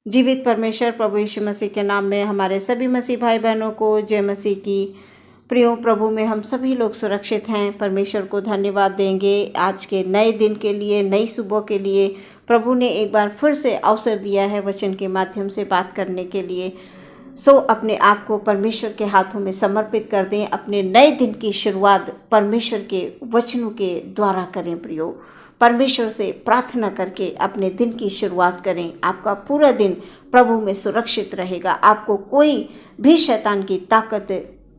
जीवित परमेश्वर प्रभु यीशु मसीह के नाम में हमारे सभी मसीह भाई बहनों को जय मसीह की। प्रियो प्रभु में हम सभी लोग सुरक्षित हैं। परमेश्वर को धन्यवाद देंगे आज के नए दिन के लिए, नई सुबह के लिए। प्रभु ने एक बार फिर से अवसर दिया है वचन के माध्यम से बात करने के लिए। सो अपने आप को परमेश्वर के हाथों में समर्पित कर दें। अपने नए दिन की शुरुआत परमेश्वर के वचनों के द्वारा करें। प्रियो, परमेश्वर से प्रार्थना करके अपने दिन की शुरुआत करें। आपका पूरा दिन प्रभु में सुरक्षित रहेगा। आपको कोई भी शैतान की ताकत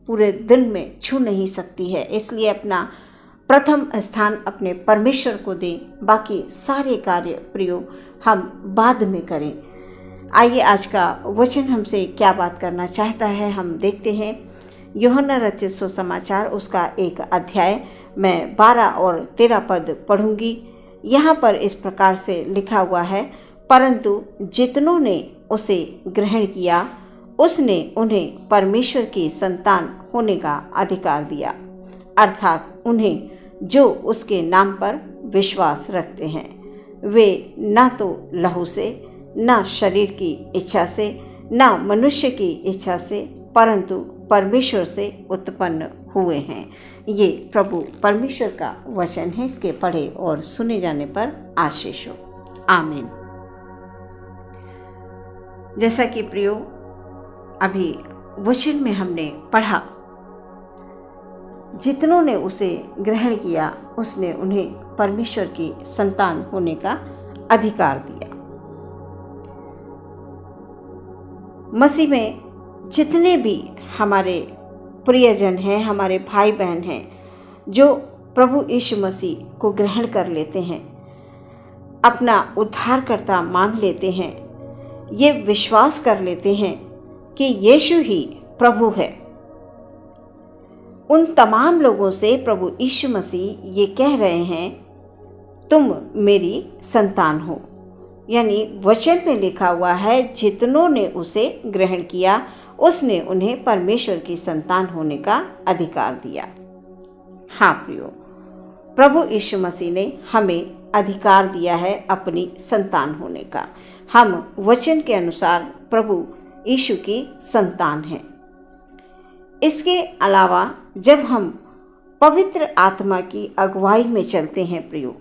पूरे दिन में छू नहीं सकती है। इसलिए अपना प्रथम स्थान अपने परमेश्वर को दें। बाकी सारे कार्य प्रियो हम बाद में करें। आइए आज का वचन हमसे क्या बात करना चाहता है हम देखते हैं। यूहन्ना रचित सुसमाचार उसका 1 अध्याय मैं 12 और 13 पद पढ़ूंगी। यहाँ पर इस प्रकार से लिखा हुआ है, परंतु जितनों ने उसे ग्रहण किया उसने उन्हें परमेश्वर की संतान होने का अधिकार दिया, अर्थात उन्हें जो उसके नाम पर विश्वास रखते हैं। वे ना तो लहू से, ना शरीर की इच्छा से, ना मनुष्य की इच्छा से, परंतु परमेश्वर से उत्पन्न हुए हैं। ये प्रभु परमेश्वर का वचन है। इसके पढ़े और सुने जाने पर आशीष हो। आमीन। जैसा कि प्रियो अभी वचन में हमने पढ़ा, जितनों ने उसे ग्रहण किया उसने उन्हें परमेश्वर की संतान होने का अधिकार दिया। मसीह में जितने भी हमारे प्रियजन हैं, हमारे भाई बहन हैं, जो प्रभु यीशु मसीह को ग्रहण कर लेते हैं, अपना उद्धारकर्ता मान लेते हैं, ये विश्वास कर लेते हैं कि यीशु ही प्रभु है, उन तमाम लोगों से प्रभु यीशु मसीह ये कह रहे हैं, तुम मेरी संतान हो। यानी वचन में लिखा हुआ है, जितनों ने उसे ग्रहण किया उसने उन्हें परमेश्वर की संतान होने का अधिकार दिया। हाँ प्रियो, प्रभु यीशु मसीह ने हमें अधिकार दिया है अपनी संतान होने का। हम वचन के अनुसार प्रभु यीशु की संतान हैं। इसके अलावा जब हम पवित्र आत्मा की अगुवाई में चलते हैं प्रियो,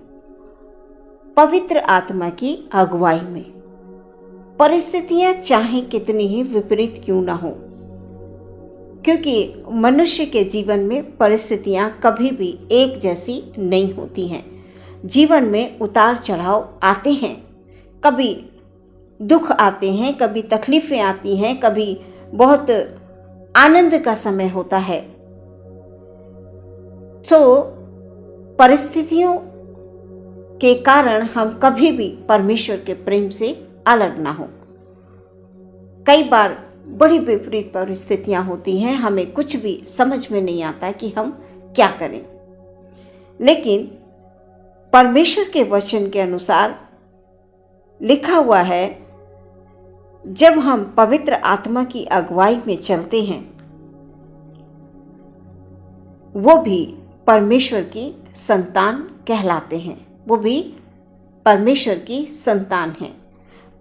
पवित्र आत्मा की अगुवाई में परिस्थितियां चाहे कितनी ही विपरीत क्यों ना हो, क्योंकि मनुष्य के जीवन में परिस्थितियां कभी भी एक जैसी नहीं होती हैं। जीवन में उतार चढ़ाव आते हैं, कभी दुख आते हैं, कभी तकलीफें आती हैं, कभी बहुत आनंद का समय होता है। तो परिस्थितियों के कारण हम कभी भी परमेश्वर के प्रेम से अलग ना हो। कई बार बड़ी विपरीत परिस्थितियां होती हैं, हमें कुछ भी समझ में नहीं आता कि हम क्या करें। लेकिन परमेश्वर के वचन के अनुसार लिखा हुआ है, जब हम पवित्र आत्मा की अगुवाई में चलते हैं, वो भी परमेश्वर की संतान कहलाते हैं। वो भी परमेश्वर की संतान हैं।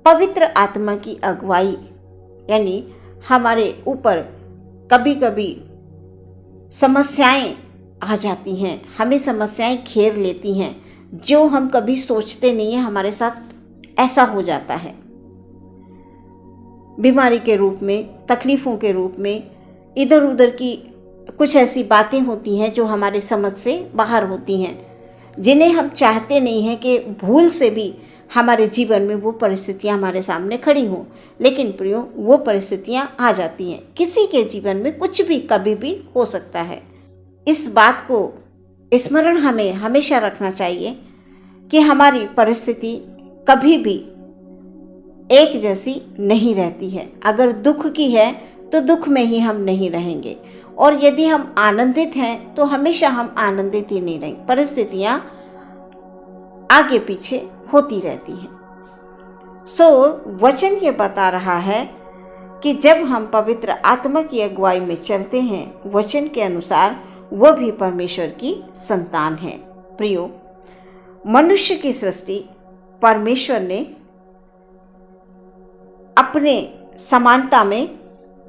पवित्र आत्मा की अगुवाई यानी हमारे ऊपर कभी कभी समस्याएं आ जाती हैं, हमें समस्याएं घेर लेती हैं, जो हम कभी सोचते नहीं हैं हमारे साथ ऐसा हो जाता है। बीमारी के रूप में, तकलीफ़ों के रूप में, इधर उधर की कुछ ऐसी बातें होती हैं जो हमारे समझ से बाहर होती हैं, जिन्हें हम चाहते नहीं हैं कि भूल से भी हमारे जीवन में वो परिस्थितियां हमारे सामने खड़ी हों। लेकिन प्रियो, वो परिस्थितियां आ जाती हैं। किसी के जीवन में कुछ भी कभी भी हो सकता है। इस बात को स्मरण हमें हमेशा रखना चाहिए कि हमारी परिस्थिति कभी भी एक जैसी नहीं रहती है। अगर दुख की है तो दुख में ही हम नहीं रहेंगे, और यदि हम आनंदित हैं तो हमेशा हम आनंदित ही नहीं रहेंगे। परिस्थितियां आगे पीछे होती रहती हैं। सो वचन ये बता रहा है कि जब हम पवित्र आत्मा की अगुवाई में चलते हैं, वचन के अनुसार, वो भी परमेश्वर की संतान है। प्रियो, मनुष्य की सृष्टि परमेश्वर ने अपने समानता में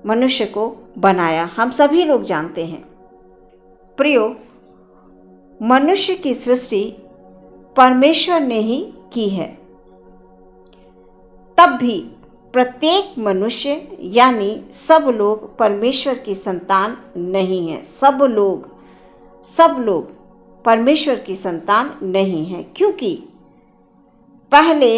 मनुष्य को बनाया, हम सभी लोग जानते हैं। प्रियो, मनुष्य की सृष्टि परमेश्वर ने ही की है, तब भी प्रत्येक मनुष्य यानी सब लोग परमेश्वर की संतान नहीं है। सब लोग परमेश्वर की संतान नहीं है, क्योंकि पहले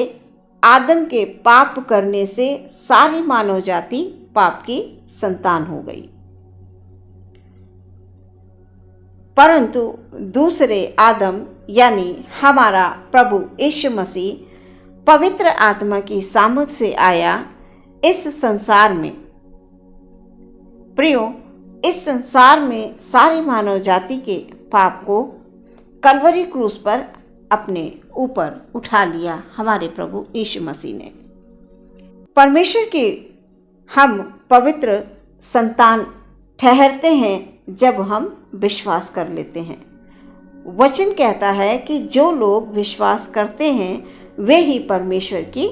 आदम के पाप करने से सारी मानव जाति पाप की संतान हो गई, परंतु दूसरे आदम यानी हमारा प्रभु यीशु मसीह पवित्र आत्मा की सामर्थ से आया इस संसार में। प्रियो, इस संसार में सारी मानव जाति के पाप को कलवरी क्रूस पर अपने ऊपर उठा लिया हमारे प्रभु यीशु मसीह ने। परमेश्वर के हम पवित्र संतान ठहरते हैं जब हम विश्वास कर लेते हैं। वचन कहता है कि जो लोग विश्वास करते हैं वे ही परमेश्वर की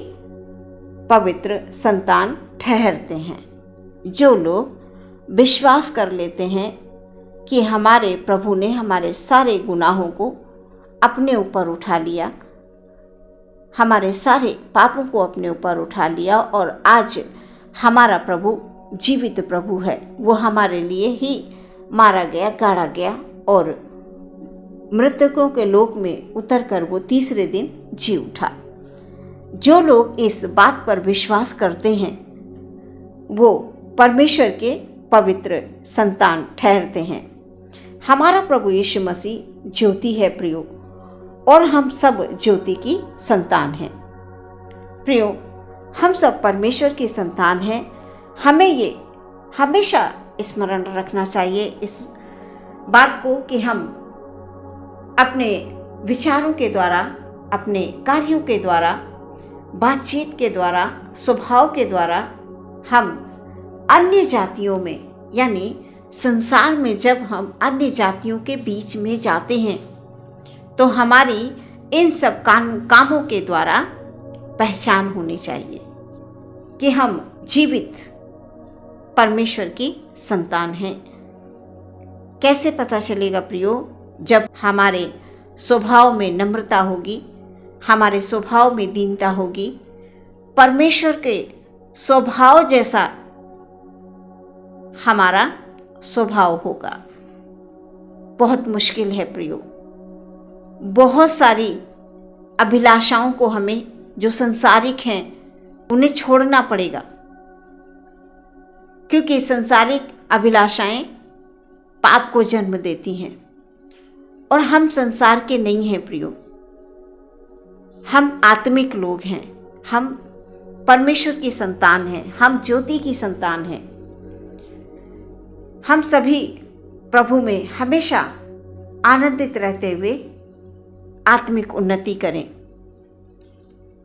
पवित्र संतान ठहरते हैं। जो लोग विश्वास कर लेते हैं कि हमारे प्रभु ने हमारे सारे गुनाहों को अपने ऊपर उठा लिया, हमारे सारे पापों को अपने ऊपर उठा लिया, और आज हमारा प्रभु जीवित प्रभु है। वो हमारे लिए ही मारा गया, गाड़ा गया और मृतकों के लोक में उतरकर वो तीसरे दिन जी उठा। जो लोग इस बात पर विश्वास करते हैं वो परमेश्वर के पवित्र संतान ठहरते हैं। हमारा प्रभु यीशु मसीह ज्योति है प्रियो, और हम सब ज्योति की संतान हैं। प्रियो, हम सब परमेश्वर की संतान हैं। हमें ये हमेशा स्मरण रखना चाहिए इस बात को कि हम अपने विचारों के द्वारा, अपने कार्यों के द्वारा, बातचीत के द्वारा, स्वभाव के द्वारा हम अन्य जातियों में यानी संसार में जब हम अन्य जातियों के बीच में जाते हैं तो हमारी इन सब कामों के द्वारा पहचान होनी चाहिए कि हम जीवित परमेश्वर की संतान हैं। कैसे पता चलेगा प्रियो? जब हमारे स्वभाव में नम्रता होगी, हमारे स्वभाव में दीनता होगी, परमेश्वर के स्वभाव जैसा हमारा स्वभाव होगा। बहुत मुश्किल है प्रियो, बहुत सारी अभिलाषाओं को हमें जो संसारिक हैं उन्हें छोड़ना पड़ेगा, क्योंकि संसारिक अभिलाषाएं पाप को जन्म देती हैं और हम संसार के नहीं हैं प्रियो। हम आत्मिक लोग हैं, हम परमेश्वर की संतान हैं, हम ज्योति की संतान हैं। हम सभी प्रभु में हमेशा आनंदित रहते हुए आत्मिक उन्नति करें।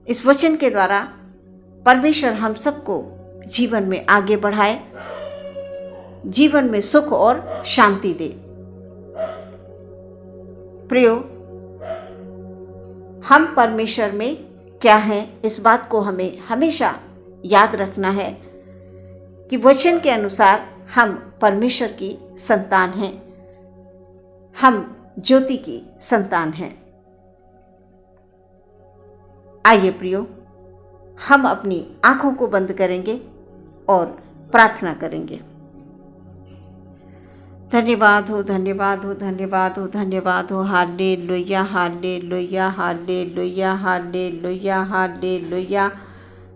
इस वचन के द्वारा परमेश्वर हम सबको जीवन में आगे बढ़ाए, जीवन में सुख और शांति दे। प्रियो, हम परमेश्वर में क्या हैं, इस बात को हमें हमेशा याद रखना है कि वचन के अनुसार हम परमेश्वर की संतान हैं, हम ज्योति की संतान हैं। आइए प्रियो, हम अपनी आंखों को बंद करेंगे और प्रार्थना करेंगे। धन्यवाद हो, धन्यवाद हो, धन्यवाद हो, धन्यवाद हो। Hallelujah, hallelujah, hallelujah, hallelujah, hallelujah.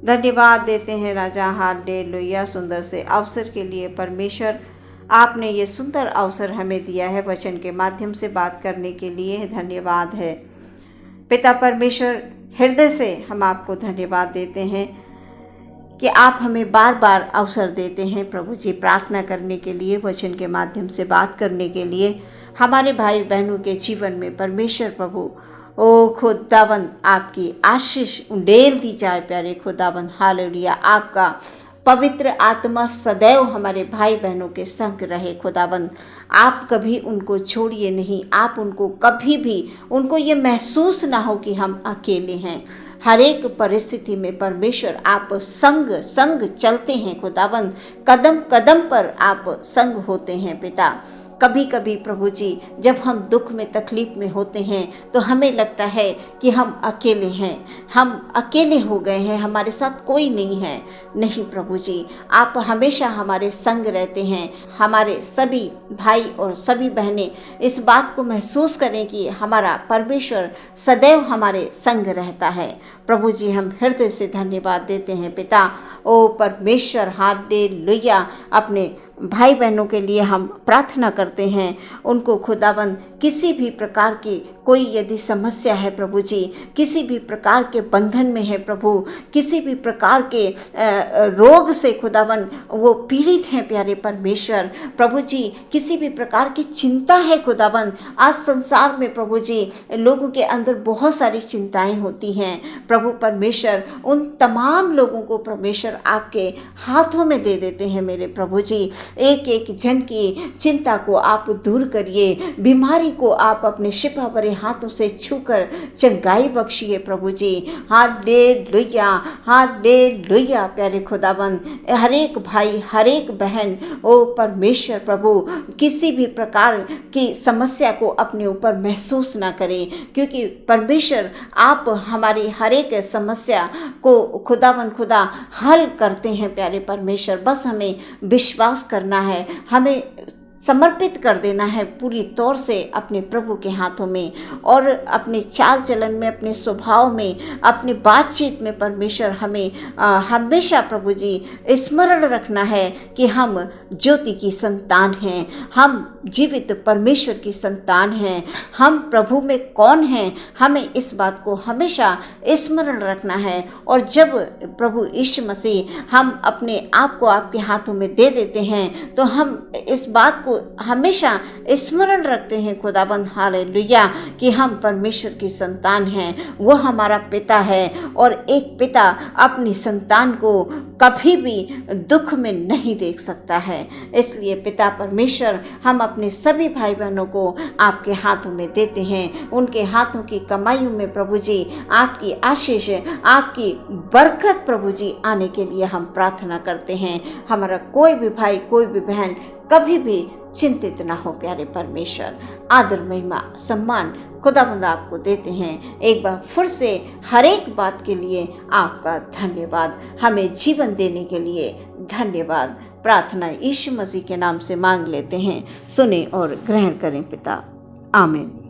धन्यवाद देते हैं राजा, हालेलुया। सुंदर से अवसर के लिए परमेश्वर, आपने ये सुंदर अवसर हमें दिया है वचन के माध्यम से बात करने के लिए। धन्यवाद है पिता परमेश्वर, हृदय से हम आपको धन्यवाद देते हैं कि आप हमें बार बार अवसर देते हैं प्रभु जी प्रार्थना करने के लिए, वचन के माध्यम से बात करने के लिए। हमारे भाई बहनों के जीवन में परमेश्वर प्रभु ओ खुदावंद आपकी आशीष उंडेल दी जाए प्यारे खुदावंद। हालेलुया, आपका पवित्र आत्मा सदैव हमारे भाई बहनों के संग रहे खुदाबंद। आप कभी उनको छोड़िए नहीं, आप उनको कभी भी उनको ये महसूस ना हो कि हम अकेले हैं। हर एक परिस्थिति में परमेश्वर आप संग चलते हैं खुदाबंद, कदम कदम पर आप संग होते हैं पिता। कभी कभी प्रभु जी जब हम दुख में तकलीफ में होते हैं तो हमें लगता है कि हम अकेले हैं, हम अकेले हो गए हैं, हमारे साथ कोई नहीं है। नहीं प्रभु जी, आप हमेशा हमारे संग रहते हैं। हमारे सभी भाई और सभी बहनें इस बात को महसूस करें कि हमारा परमेश्वर सदैव हमारे संग रहता है। प्रभु जी हम हृदय से धन्यवाद देते हैं पिता। ओ परमेश्वर, हालेलुया। अपने भाई बहनों के लिए हम प्रार्थना करते हैं, उनको खुदाबंद किसी भी प्रकार की कोई यदि समस्या है प्रभु जी, किसी भी प्रकार के बंधन में है प्रभु, किसी भी प्रकार के रोग से खुदाबंद वो पीड़ित हैं प्यारे परमेश्वर। प्रभु जी किसी भी प्रकार की चिंता है खुदाबंद। आज संसार में प्रभु जी लोगों के अंदर बहुत सारी चिंताएं होती हैं प्रभु परमेश्वर। उन तमाम लोगों को परमेश्वर आपके हाथों में दे देते हैं मेरे प्रभु जी। एक एक जन की चिंता को आप दूर करिए, बीमारी को आप अपने शिफा भरे हाथों से छूकर चंगाई बख्शिए प्रभु जी। Hallelujah, hallelujah. प्यारे खुदाबंद, हर एक भाई हर एक बहन ओ परमेश्वर प्रभु किसी भी प्रकार की समस्या को अपने ऊपर महसूस ना करें, क्योंकि परमेश्वर आप हमारी हर एक समस्या को खुदाबंद खुदा हल करते हैं प्यारे परमेश्वर। बस हमें विश्वास करना है, हमें समर्पित कर देना है पूरी तौर से अपने प्रभु के हाथों में, और अपने चाल चलन में, अपने स्वभाव में, अपनी बातचीत में परमेश्वर हमें हमेशा प्रभु जी स्मरण रखना है कि हम ज्योति की संतान हैं, हम जीवित परमेश्वर की संतान हैं, हम प्रभु में कौन हैं, हमें इस बात को हमेशा स्मरण रखना है। और जब प्रभु यीशु मसीह हम अपने आप को आपके हाथों में दे देते हैं तो हम इस बात को हमेशा स्मरण रखते हैं खुदाबंद, हालेलुया, कि हम परमेश्वर की संतान हैं। वो हमारा पिता है और एक पिता अपनी संतान को कभी भी दुख में नहीं देख सकता है। इसलिए पिता परमेश्वर हम अपने सभी भाई बहनों को आपके हाथों में देते हैं। उनके हाथों की कमाइयों में प्रभु जी आपकी आशीष, आपकी बरकत प्रभु जी आने के लिए हम प्रार्थना करते हैं। हमारा कोई भी भाई कोई भी बहन कभी भी चिंतित ना हो प्यारे परमेश्वर। आदर महिमा सम्मान खुदावंद आपको देते हैं। एक बार फिर से हर एक बात के लिए आपका धन्यवाद, हमें जीवन देने के लिए धन्यवाद। प्रार्थना यीशु मसीह के नाम से मांग लेते हैं, सुने और ग्रहण करें पिता, आमीन।